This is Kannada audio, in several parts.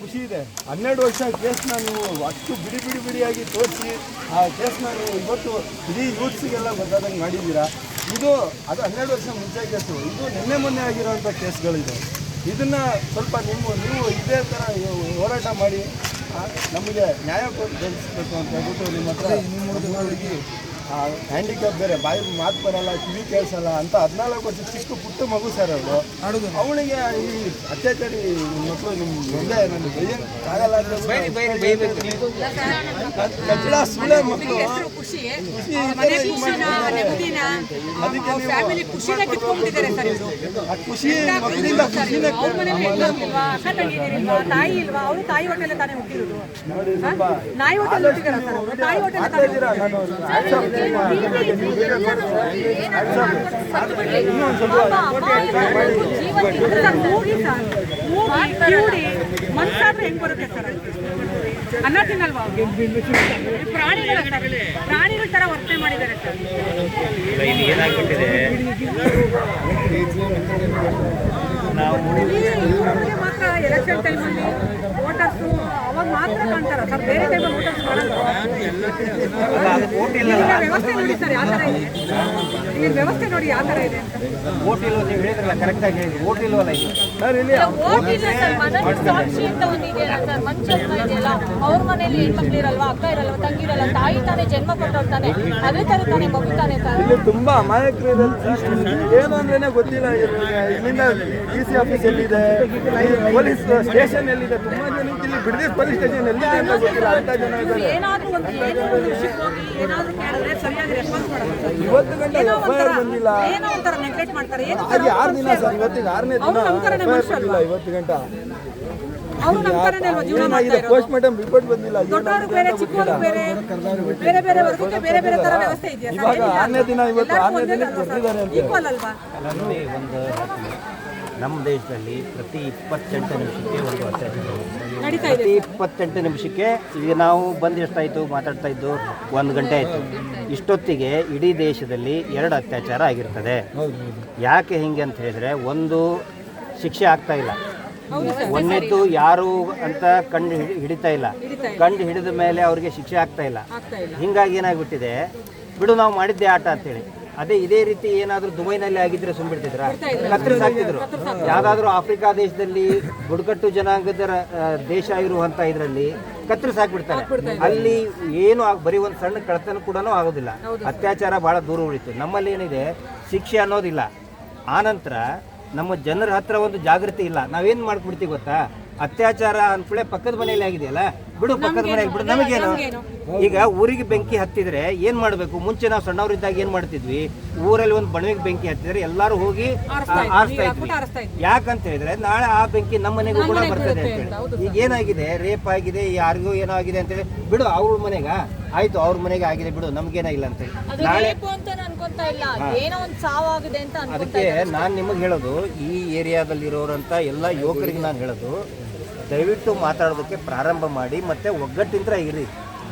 ಖುಷಿ ಇದೆ. 12 ವರ್ಷ ಕೇಸ್ನ ನೀವು ಅಷ್ಟು ಬಿಡಿಯಾಗಿ ತೋರಿಸಿ ಆ ಕೇಸ್ನ ನೀವು ಇವತ್ತು ಇಡೀ ಯೂತ್ಸಿಗೆಲ್ಲ ಗೊತ್ತಾದಂಗೆ ಮಾಡಿದ್ದೀರಾ. ಅದು 12 ವರ್ಷ ಮುಂಚೆ ಕೇಸು, ಇದು ನಿನ್ನೆ ಮೊನ್ನೆ ಆಗಿರೋಂಥ ಕೇಸ್ಗಳಿದೆ. ಇದನ್ನು ಸ್ವಲ್ಪ ನೀವು ಇದೇ ಥರ ಹೋರಾಟ ಮಾಡಿ ನಮಗೆ ನ್ಯಾಯ ಕೊಡಿಸ್ಬೇಕು ಅಂತ ಹೇಳ್ಬಿಟ್ಟು ನಿಮ್ಮ ಹತ್ರ ಹುಡುಗಿ ಹ್ಯಾಂಡಿಕ್ಯಾಪ್ ಬೇರೆ, ಬಾಯಿ ಮಾತು ಬರಲ್ಲ, ಕಿವಿ ಕೇಳಿಸಲ್ಲ ಅಂತ 14 ವರ್ಷ ಚಿಕ್ಕ ಪುಟ್ಟ ಮಗು ಸರ್ ಅವರು. ಅವಳಿಗೆ ಈ ಅತ್ಯಾಚಾರಿ ಮಕ್ಕಳು ನಿಮ್ಮ ಮುಂದೆ ನನ್ನ ಬೈಯೋಕ್ಕಾಗಲ್ಲ ಅಂತ ಕಚ್ಚಡ ಸುಳ್ಳೆ ಮಕ್ಕಳು ಖುಷಿ ಮಕ್ಕಳಿಂದ ಖುಷಿನೇ ತಾಯಿ ಇಲ್ವಾ? ಅವರು ತಾಯಿ ಹೊಟ್ಟೆಲ್ಲ ತಾನೇ ಹುಟ್ಟಿರೋದು. ನಾಯಿ ಹೊಟ್ಟೆಲ್ಲ ಹುಟ್ಟಿದಾರ ಸರ್ ಅವರು. ತಾಯಿ ಹೊಟ್ಟೆಲ್ಲ ಮನ್ಸಾದ್ರೆ ಹೆಂಗ್ ಬರುತ್ತೆ ಸರ್? ಅನ್ನ ತಿನ್ನಲ್ವಾ? ಪ್ರಾಣಿಗಳ ತರ ವರ್ತನೆ ಮಾಡಿದ್ದಾರೆ ಸರ್. ಏನಾಗ್ಬಿಟ್ಟಿದೆ, ನಾವು ಮಾತ್ರ ಎಲೆಕ್ಷನ್ ಟೈಮಲ್ಲಿ ವೋಟರ್ಸು ಅವಾಗ ಮಾತ್ರ ಕಾಣ್ತಾರ ಸರ್, ಬೇರೆ ಟೈಮಲ್ಲಿ ವೋಟರ್ಸ್ ಮಾಡಲ್ಲ. ವ್ಯವಸ್ಥೆ ನೋಡಿ ಸರ್ ಯಾವ ಥರ ಇದೆ, ಇಲ್ಲಿ ವ್ಯವಸ್ಥೆ ನೋಡಿ ಯಾವ ಥರ ಇದೆ ಅಂತ. ಓಟ್ ಇಲ್ವ ನೀವು ಹೇಳಿದ್ರಲ್ಲ, ಕರೆಕ್ಟಾಗಿ ಹೇಳಿದ್ರಿ. ಓಟ್ ಇಲ್ವಲ್ಲ ಇದು ಸರ್, ಇಲ್ಲಿ ಸಾಕ್ಷಿ ಅಂತ ಒಂದು ಇದೆಯಲ್ಲ ಸರ್, ಮನುಷ್ಯತ್ವ ಇದೆಯಲ್ಲ. ಅವ್ರ ಮನೇಲಿ ಹೆಣ್ಮಕ್ಳು ಇರಲ್ವಾ, ಅಕ್ಕ ಇರಲ್ವಾ, ತಂಗಿ ಇರಲ್ಲ, ತಾಯಿ ತಾನೇ ಜನ್ಮ ಕೊಟ್ಟೋಗ್ತಾನೆ, ಅದೇ ಥರ ತಾನೇ ಮಗು ತಾನೇ ಸರ್. ಇಲ್ಲಿ ತುಂಬಾ ಅಮಾಯಕರು ಏನು ಅಂದ್ರೇನೆ ಗೊತ್ತಿಲ್ಲ. ಇಲ್ಲಿಂದ DC ಆಫೀಸ್ ಎಲ್ಲಿದೆ, ಪೊಲೀಸ್ ಸ್ಟೇಷನ್ ಎಲ್ಲಿದೆ, ತುಂಬಾ ಜನಕ್ಕೆ ಇಲ್ಲಿ ಬಿಡದಿ ಪೊಲೀಸ್ ಸ್ಟೇಷನ್ ಎಲ್ಲಿದೆ ಅಂತ ಗೊತ್ತಿಲ್ಲ. ಅಂತ ಜನ ಇದ್ದಾರೆ. ಏನಾದ್ರೂ ಒಂದು ವಿಷಯಕ್ಕೆ ಹೋಗಿ ಏನಾದ್ರೂ ಕೇಳಿದ್ರೆ ಸರಿಯಾಗಿ ರೆಸ್ಪಾನ್ಸ್ ಮಾಡಲ್ಲ. ಇವತ್ತು ಗಂಟೆ FIR ಬಂದಿಲ್ಲ. ಏನೋ ಒಂಥರ ನೆಗ್ಲೆಕ್ಟ್ ಮಾಡ್ತಾರೆ. ಏನು ಹಾಗೆ 6 ದಿನ ಸರ್, ಇವತ್ತಿಗೆ 6ನೇ ದಿನ FIR ಬಂದಿಲ್ಲ. ಇವತ್ತು ಗಂಟೆ ಅವರು ನಮ್ಮ ಕಡೆನೇ ಅಲ್ವಾ ಜೀವನ ಮಾಡ್ತಾ ಇರೋದು. ಪೋಸ್ಟ್ ಮಾರ್ಟಮ್ ರಿಪೋರ್ಟ್ ಬಂದಿಲ್ಲ. ದೊಡ್ಡವರು ಬೇರೆ, ಚಿಕ್ಕವರು ಬೇರೆ, ಬೇರೆ ಬೇರೆ ವರ್ಗಕ್ಕೆ ಬೇರೆ ಬೇರೆ ತರ ವ್ಯವಸ್ಥೆ ಇದೆಯಾ ಸರ್? ಇವಾಗ 6ನೇ ದಿನ, ಇವತ್ತು 6ನೇ ದಿನಕ್ಕೆ ಕೊಟ್ಟಿದ್ದಾರೆ ಅಂತ. ಈಕ್ವಲ್ ಅಲ್ವಾ? ಒಂದು ನಮ್ಮ ದೇಶದಲ್ಲಿ ಪ್ರತಿ 28 ನಿಮಿಷಕ್ಕೆ ಒಂದು ಅತ್ಯಾಚಾರ ನಡೀತಾ ಇದೆ. ಪ್ರತಿ 28 ನಿಮಿಷಕ್ಕೆ. ಈಗ ನಾವು ಬಂದು ಎಷ್ಟಾಯಿತು ಮಾತಾಡ್ತಾ ಇದ್ದು, 1 ಗಂಟೆ ಆಯಿತು. ಇಷ್ಟೊತ್ತಿಗೆ ಇಡೀ ದೇಶದಲ್ಲಿ 2 ಅತ್ಯಾಚಾರ ಆಗಿರ್ತದೆ. ಯಾಕೆ ಹಿಂಗೆ ಅಂತ ಹೇಳಿದ್ರೆ, ಒಂದು ಶಿಕ್ಷೆ ಆಗ್ತಾ ಇಲ್ಲ, ಒಂದನೇದ್ದು ಯಾರು ಅಂತ ಕಂಡು ಹಿಡಿತಾ ಇಲ್ಲ, ಕಂಡು ಹಿಡಿದ ಮೇಲೆ ಅವ್ರಿಗೆ ಶಿಕ್ಷೆ ಆಗ್ತಾ ಇಲ್ಲ. ಹಿಂಗಾಗಿ ಏನಾಗ್ಬಿಟ್ಟಿದೆ, ಬಿಡು ನಾವು ಮಾಡಿದ್ದೆ ಆಟ ಅಂತೇಳಿ. ಅದೇ ಇದೇ ರೀತಿ ಏನಾದರೂ ದುಬೈನಲ್ಲಿ ಆಗಿದ್ರೆ ಸುಮ್ಬಿಡ್ತಿದ್ರ, ಕತ್ತರಿಸಾಕ್ತಿದ್ರು. ಯಾವುದಾದ್ರೂ ಆಫ್ರಿಕಾ ದೇಶದಲ್ಲಿ ಬುಡಕಟ್ಟು ಜನಾಂಗದ ದೇಶ ಇರುವಂಥ ಇದರಲ್ಲಿ ಕತ್ತರಿಸಾಕ್ಬಿಡ್ತಾರೆ. ಅಲ್ಲಿ ಏನು ಬರೀ ಒಂದು ಸಣ್ಣ ಕಳತನ ಕೂಡ ಆಗೋದಿಲ್ಲ. ಅತ್ಯಾಚಾರ ಭಾಳ ದೂರ ಉಳಿತು. ನಮ್ಮಲ್ಲಿ ಏನಿದೆ, ಶಿಕ್ಷೆ ಅನ್ನೋದಿಲ್ಲ. ಆನಂತರ ನಮ್ಮ ಜನರ ಹತ್ರ ಒಂದು ಜಾಗೃತಿ ಇಲ್ಲ. ನಾವೇನು ಮಾಡ್ಬಿಡ್ತೀವಿ ಗೊತ್ತಾ, ಅತ್ಯಾಚಾರ ಅಂದ್ಕೂಳೆ ಪಕ್ಕದ ಮನೆಯಲ್ಲಿ ಆಗಿದೆಯಲ್ಲ, ಬಿಡು ಪಕ್ಕದ ಮನೆಯಲ್ಲಿ ಬಿಡು, ನಮಗೇನು. ಈಗ ಊರಿಗೆ ಬೆಂಕಿ ಹತ್ತಿದ್ರೆ ಏನು ಮಾಡಬೇಕು? ಮುಂಚೆ ನಾವು ಸಣ್ಣವರಿದ್ದಾಗ ಏನು ಮಾಡ್ತಿದ್ವಿ, ಊರಲ್ಲಿ ಒಂದು ಬಣವೆಗೆ ಬೆಂಕಿ ಹತ್ತಿದ್ರೆ ಎಲ್ಲರೂ ಹೋಗಿ ಆರಿಸ್ತಾ ಇದ್ವಿ. ಯಾಕಂತ ಹೇಳಿದ್ರೆ ನಾಳೆ ಆ ಬೆಂಕಿ ನಮ್ಮ ಮನೆಗೂ ಕೂಡ ಬರ್ತದೆ ಅಂತೇಳಿ. ಈಗ ಏನಾಗಿದೆ, ರೇಪ್ ಆಗಿದೆ, ಯಾರಿಗೂ ಏನೋ ಆಗಿದೆ ಅಂತೇಳಿ, ಬಿಡು ಅವ್ರ ಮನೆಗ ಆಯ್ತು, ಅವ್ರ ಮನೆಗೆ ಆಗಿದೆ ಬಿಡು, ನಮ್ಗೇನ ಇಲ್ಲ ಅಂತೇಳಿ. ನಾಳೆ ಅದಕ್ಕೆ ನಾನು ನಿಮಗೆ ಹೇಳೋದು, ಈ ಏರಿಯಾದಲ್ಲಿರೋರಂಥ ಎಲ್ಲ ಯುವಕರಿಗೆ ನಾನು ಹೇಳೋದು, ದಯವಿಟ್ಟು ಮಾತಾಡೋದಕ್ಕೆ ಪ್ರಾರಂಭ ಮಾಡಿ, ಮತ್ತು ಒಗ್ಗಟ್ಟಿಂದ ಇರಿ.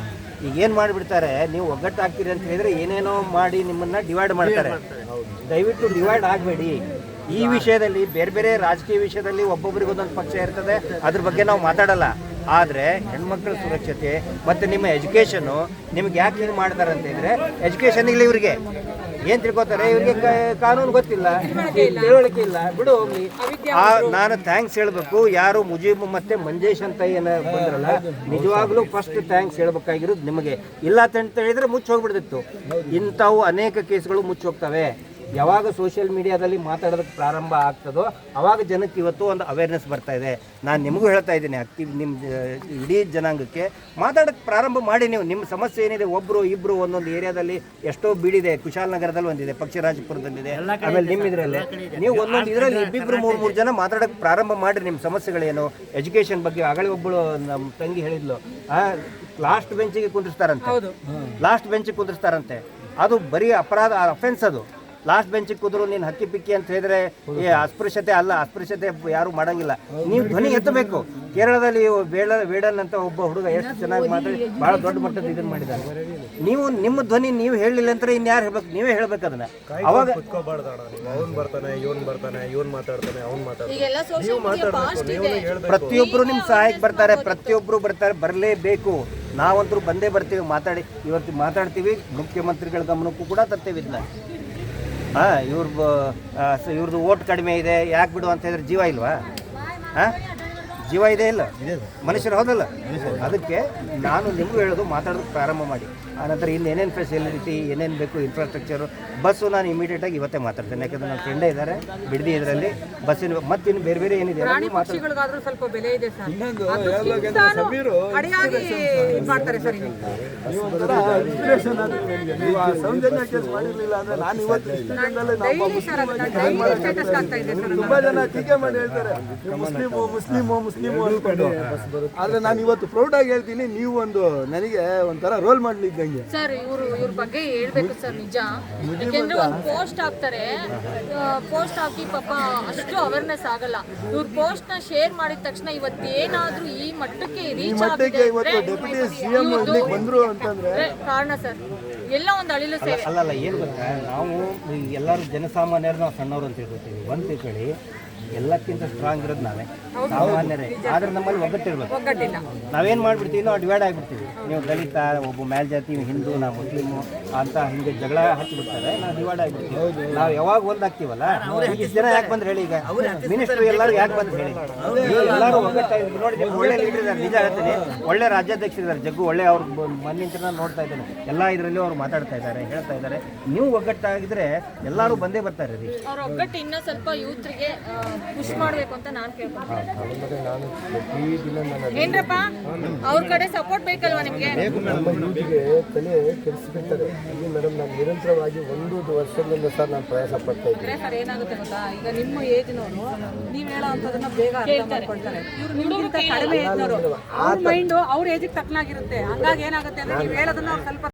ಈಗೇನು ಮಾಡಿಬಿಡ್ತಾರೆ, ನೀವು ಒಗ್ಗಟ್ಟು ಆಗ್ತೀರಿ ಅಂತ ಹೇಳಿದರೆ ಏನೇನೋ ಮಾಡಿ ನಿಮ್ಮನ್ನು ಡಿವೈಡ್ ಮಾಡ್ತಾರೆ. ದಯವಿಟ್ಟು ಡಿವೈಡ್ ಆಗಬೇಡಿ. ಈ ವಿಷಯದಲ್ಲಿ ಬೇರೆ ಬೇರೆ ರಾಜಕೀಯ ವಿಷಯದಲ್ಲಿ ಒಬ್ಬೊಬ್ಬರಿಗೆ ಒಂದೊಂದು ಪಕ್ಷ ಇರ್ತದೆ, ಅದ್ರ ಬಗ್ಗೆ ನಾವು ಮಾತಾಡಲ್ಲ. ಆದರೆ ಹೆಣ್ಮಕ್ಳ ಸುರಕ್ಷತೆ ಮತ್ತು ನಿಮ್ಮ ಎಜುಕೇಷನ್ನು ನಿಮ್ಗೆ ಯಾಕೆ ಹಿಂಗೆ ಮಾಡ್ತಾರೆ ಅಂತ ಹೇಳಿದ್ರೆ, ಎಜುಕೇಷನ್ ಇಲ್ಲ ಇವರಿಗೆ. ಏನು ತಿಳ್ಕೊತಾರೆ, ಇವರಿಗೆ ಕಾನೂನು ಗೊತ್ತಿಲ್ಲ, ತಿಳುವಳಿಕೆ ಇಲ್ಲ, ಬಿಡು ಹೋಗ್ಲಿ. ನಾನು ಥ್ಯಾಂಕ್ಸ್ ಹೇಳಬೇಕು. ಯಾರು ಮುಜೀಬ್ ಮತ್ತು ಮಂಜೇಶ್ ಅಂತ ಏನು ಬಂದ್ರಲ್ಲ, ನಿಜವಾಗ್ಲೂ ಫಸ್ಟ್ ಥ್ಯಾಂಕ್ಸ್ ಹೇಳ್ಬೇಕಾಗಿರೋದು ನಿಮಗೆ. ಇಲ್ಲ ಅಂತ ಹೇಳಿದ್ರೆ ಮುಚ್ಚಿ ಹೋಗ್ಬಿಡ್ತಿತ್ತು. ಇಂಥವು ಅನೇಕ ಕೇಸ್ಗಳು ಮುಚ್ಚಿ ಹೋಗ್ತವೆ. ಯಾವಾಗ ಸೋಷಿಯಲ್ ಮೀಡಿಯಾದಲ್ಲಿ ಮಾತಾಡೋದಕ್ಕೆ ಪ್ರಾರಂಭ ಆಗ್ತದೋ ಅವಾಗ ಜನಕ್ಕೆ ಇವತ್ತು ಒಂದು ಅವೇರ್ನೆಸ್ ಬರ್ತಾ ಇದೆ. ನಾನು ನಿಮಗೂ ಹೇಳ್ತಾ ಇದ್ದೀನಿ, ನಿಮ್ಮ ಇಡೀ ಜನಾಂಗಕ್ಕೆ ಮಾತಾಡೋಕ್ಕೆ ಪ್ರಾರಂಭ ಮಾಡಿ. ನೀವು ನಿಮ್ಮ ಸಮಸ್ಯೆ ಏನಿದೆ, ಒಬ್ಬರು ಇಬ್ಬರು ಒಂದೊಂದು ಏರಿಯಾದಲ್ಲಿ ಎಷ್ಟೋ ಬೀಡಿದೆ. ಕುಶಾಲನಗರದಲ್ಲಿ ಒಂದಿದೆ, ಪಕ್ಷಿರಾಜಪುರದಲ್ಲಿದೆ, ಆಮೇಲೆ ನಿಮ್ಮ ಇದರಲ್ಲಿ ನೀವು ಒಂದೊಂದು ಇದರಲ್ಲಿ ಇಬ್ಬಿಬ್ಬರು 3 ಜನ ಮಾತಾಡೋಕ್ಕೆ ಪ್ರಾರಂಭ ಮಾಡಿರಿ. ನಿಮ್ಮ ಸಮಸ್ಯೆಗಳೇನು, ಎಜುಕೇಷನ್ ಬಗ್ಗೆ. ಆಗಲೇ ಒಬ್ಬಳು ನಮ್ಮ ತಂಗಿ ಹೇಳಿದ್ಲು, ಲಾಸ್ಟ್ ಬೆಂಚಿಗೆ ಕುಂದಿರ್ತಾರಂತೆ. ಲಾಸ್ಟ್ ಬೆಂಚಿಗೆ ಕುಂದಿರ್ತಾರಂತೆ. ಅದು ಬರೀ ಅಪರಾಧ, ಅಫೆನ್ಸ್ ಅದು. ಲಾಸ್ಟ್ ಬೆಂಚಿಗೆ ಕೂದ್ರು ನೀನು ಹಕ್ಕಿ ಪಿಕ್ಕಿ ಅಂತ ಹೇಳಿದ್ರೆ ಅಸ್ಪೃಶ್ಯತೆ ಅಲ್ಲ, ಅಸ್ಪೃಶ್ಯತೆ ಯಾರು ಮಾಡಂಗಿಲ್ಲ. ನೀವು ಧ್ವನಿ ಎತ್ತಬೇಕು. ಕೇರಳದಲ್ಲಿ ವೇಡನ್ ಅಂತ ಒಬ್ಬ ಹುಡುಗ ಎಷ್ಟು ಚೆನ್ನಾಗಿ ಮಾತಾಡಿ ಭಾಳ ದೊಡ್ಡ ಮಟ್ಟದ ಇದನ್ನು ಮಾಡಿದ್ದಾನೆ. ನೀವು ನಿಮ್ಮ ಧ್ವನಿ ನೀವು ಹೇಳಲಿಲ್ಲ ಅಂತ ಇನ್ಯಾರು ಹೇಳ್ಬೇಕು? ನೀವೇ ಹೇಳ್ಬೇಕು ಅದನ್ನ. ಅವಾಗ ಅವ್ನು ಬರ್ತಾನೆ, ಇವನ್ ಮಾತಾಡ್ತಾನೆ, ಅವ್ನು ಮಾತಾಡ್ತಾನೆ. ಈಗೆಲ್ಲ ಸೋಷಿಯಲ್ ಮೀಡಿಯಾ ಫಾಸ್ಟ್ ಇದೆ. ಪ್ರತಿಯೊಬ್ಬರು ನಿಮ್ಮ ಸಹಾಯಕ್ಕೆ ಬರ್ತಾರೆ, ಪ್ರತಿಯೊಬ್ಬರು ಬರ್ತಾರೆ, ಬರಲೇಬೇಕು. ನಾವಂತರೂ ಬಂದೇ ಬರ್ತೀವಿ, ಇವತ್ತು ಮಾತಾಡ್ತೀವಿ, ಮುಖ್ಯಮಂತ್ರಿಗಳ ಗಮನಕ್ಕೂ ಕೂಡ ತರ್ತೇವೆ ಇದನ್ನ. ಇವ್ರದ್ದು ಓಟ್ ಕಡಿಮೆ ಇದೆ, ಯಾಕೆ ಬಿಡು ಅಂತ ಹೇಳಿದ್ರೆ ಜೀವ ಇಲ್ವಾ? ಜೀವ ಇದೆ ಇಲ್ಲ ಮನುಷ್ಯರು, ಹೌದಲ್ಲ? ಅದಕ್ಕೆ ನಾನು ನಿಮಗೂ ಹೇಳೋದು, ಮಾತಾಡೋದಕ್ಕೆ ಪ್ರಾರಂಭ ಮಾಡಿ. ಆನಂತರ ಇನ್ನು ಏನೇನು ಫೆಸಿಲಿಟಿ, ಏನೇನು ಬೇಕು, ಇನ್ಫ್ರಾಸ್ಟ್ರಕ್ಚರು, ಬಸ್ಸು ನಾನು ಇಮಿಡಿಯೇಟಾಗಿ ಇವತ್ತೇ ಮಾತಾಡ್ತೇನೆ. ಯಾಕಂದರೆ ನನ್ನ ಫ್ರೆಂಡೇ ಇದ್ದಾರೆ ಬಿಡದಿ ಇದರಲ್ಲಿ, ಬಸ್ಸಿನ ಮತ್ತಿನ್ನು ಬೇರೆ ಬೇರೆ ಏನಿದೆ ಪಕ್ಷಿಗಳಿಗಾದ್ರೂ ಸ್ವಲ್ಪ ಬೆಲೆ ಇದೆ ಸರ್. ಇನ್ನೊಂದು ಹೇಳ್ಬೇಕಂದ್ರೆ ಸಮೀರು ಅಡಿಯಾಗಿ ಇದ್ ಮಾಡ್ತಾರೆ ಸರ್. ಇಲ್ಲಿ ನೀವೊಂಥರ ಇನ್ಸ್ಪಿರೇಷನ್ ಆದ್ರೆ ನನಗೆ. ನೀವು ಆ ಸೌಜನ್ಯ ಕೇಸ್ ಮಾಡಿರ್ಲಿಲ್ಲ ಅಂದ್ರೆ ನಾನು ಇವತ್ತು ಇಷ್ಟು ಜನದಲ್ಲಿ ನಾವು ಸ್ಟೇಟಸ್ ಆಗ್ತಾ ಇದೆ ಸರ್. ತುಂಬಾ ಜನ ಟೀಕೆ ಮಾಡಿ ಹೇಳ್ತಾರೆ ಮುಸ್ಲಿಮು ಅನ್ಕೊಂಡು. ಆದ್ರೆ ನಾನು ಇವತ್ತು ಪ್ರೌಡ್ ಆಗಿ ಹೇಳ್ತೀನಿ, ನೀವು ಒಂದು ನನಗೆ ಒಂಥರ ರೋಲ್ ಮಾಡಲಿ ಇದ್ದಂಗೆ ಸರ್. ಇವ್ರ ಬಗ್ಗೆ ಹೇಳ್ಬೇಕು ಸರ್, ನಿಜ. ಯಾಕೆಂದ್ರೆ ಒಂದು ಪೋಸ್ಟ್ ಹಾಕ್ತಾರೆ, ಪೋಸ್ಟ್ ಹಾಕಿ ಪಾಪ ಅಷ್ಟು ಅವೇರ್ನೆಸ್ ಆಗಲ್ಲ. ಇವ್ರ ಪೋಸ್ಟ್ ನ ಶೇರ್ ಮಾಡಿದ ತಕ್ಷಣ ಇವತ್ತೇನಾದ್ರೂ ಈ ಮಟ್ಟಕ್ಕೆ ರೀಚ್ ಆಗಿದೆ ಇವತ್ತು ಡೆಪ್ಯೂಟಿ ಸಿಎಂ ಇಲ್ಲಿಗೆ ಬಂದ್ರು ಅಂತಂದ್ರೆ ಕಾರಣ ಸರ್. ಎಲ್ಲ ಒಂದು ಅಳಿಲು ಸೇವೆ. ಅಲ್ಲಲ್ಲ, ಏನು ಗೊತ್ತಾ, ನಾವು ಎಲ್ಲರೂ ಜನಸಾಮಾನ್ಯರು, ನಾವು ಸಣ್ಣವರು ಅಂತ ಹೇಳ್ಕೊತೀವಿ. ಒಂದು ತಿಳ್ಕೊಳ್ಳಿ, ಎಲ್ಲಕ್ಕಿಂತ ಸ್ಟ್ರಾಂಗ್ ಇರೋದು ನಾವೇ ಸಾಮಾನ್ಯರೇ. ಆದ್ರೆ ನಮ್ಮಲ್ಲಿ ಒಗ್ಗಟ್ಟಿರ್ಬೇಕು. ನಾವೇನು ಮಾಡ್ಬಿಡ್ತೀವಿ, ನಾವು ಡಿವೈಡ್ ಆಗಿಬಿಡ್ತೀವಿ. ನೀವು ದಲಿತ, ಒಬ್ಬ ಮೇಲ್ಜಾತಿ, ಹಿಂದೂ, ನಾ ಮುಸ್ಲಿಮು ಅಂತ ಹಿಂಗೆ ಜಗಳ ಹಚ್ಚಿಬಿಡ್ತಾರೆ, ನಾವು ಡಿವೈಡ್ ಆಗಿಬಿಡ್ತೀವಿ. ನಾವು ಯಾವಾಗ ಒಂದಾಗ್ತೀವಲ್ಲ, ಇಷ್ಟು ಜನ ಯಾಕೆ ಬಂದ್ರೆ ಹೇಳಿ, ಈಗ ಮಿನಿಸ್ಟ್ರು ಎಲ್ಲರೂ ಯಾಕೆ ಬಂದ್ರೆ ಹೇಳಿ, ಎಲ್ಲರೂ ಒಗ್ಗಟ್ಟಾಗಿ ನೋಡಿ. ಒಳ್ಳೆ ಲೀಡರ್ ಇದ್ದಾರೆ, ನಿಜ ಹೇಳ್ತೀನಿ. ಒಳ್ಳೆ ರಾಜ್ಯಾಧ್ಯಕ್ಷರಿದ್ದಾರೆ, ಜಗ್ಗು ಒಳ್ಳೆ. ಅವ್ರು ಮನ್ನಿಂತ ನಾನು ನೋಡ್ತಾ ಇದ್ದೇನೆ, ಎಲ್ಲ ಇದರಲ್ಲಿ ಅವ್ರು ಮಾತಾಡ್ತಾ ಇದ್ದಾರೆ, ಹೇಳ್ತಾ ಇದ್ದಾರೆ. ನೀವು ಒಗ್ಗಟ್ಟಾಗಿದ್ರೆ ಎಲ್ಲರೂ ಬಂದೇ ಬರ್ತಾರೆ ರೀ. ಅವ್ರ ಒಗ್ಗಟ್ಟು ಇನ್ನೂ ಸ್ವಲ್ಪ ಯೂತ್ರಿಗೆ ಪುಷ್ ಮಾಡಬೇಕು ಅಂತ ನಾನು ಕೇಳ್ಕೊಳ್ತೀನಿ. ಏನ್ರಪ್ಪ, ಅವ್ರ ಕಡೆ ಸಪೋರ್ಟ್ ಬೇಕಲ್ವಾ ನಿಮಗೆ? ನಮ್ಮ ಯೂತ್ಗೆ ತಲೆ ಕೆಡಿಸ್ಬಿಡ್ತಾರೆ. ಇಲ್ಲಿ ಮೇಡಮ್, ನಾನು ನಿರಂತರವಾಗಿ 1 ವರ್ಷದಿಂದ ಸರ್ ನಾನು ಪ್ರಯಾಸ ಪಡ್ತಾ ಇದ್ದೀನಿ. ಸರ್ ಏನಾಗುತ್ತೆ ಗೊತ್ತಾ, ಈಗ ನಿಮ್ಮ ಏಜ್ನವರು ನೀವು ಹೇಳೋ ಅಂಥದನ್ನ ಬೇಗ ಅರ್ಥ ಮಾಡ್ಕೊಳ್ತಾರೆ. ಇವ್ರು ನಿಮ್ಗಿಂತ ಕಡಿಮೆ ಏಜ್ನವರು, ಅವ್ರ ಮೈಂಡು ಅವ್ರ ಏಜಿಗೆ ತಕ್ಕನಾಗಿರುತ್ತೆ. ಹಂಗಾಗಿ ಏನಾಗುತ್ತೆ ಅಂದ್ರೆ ನೀವು ಹೇಳೋದನ್ನ ಅವ್ರು ಸ್ವಲ್ಪ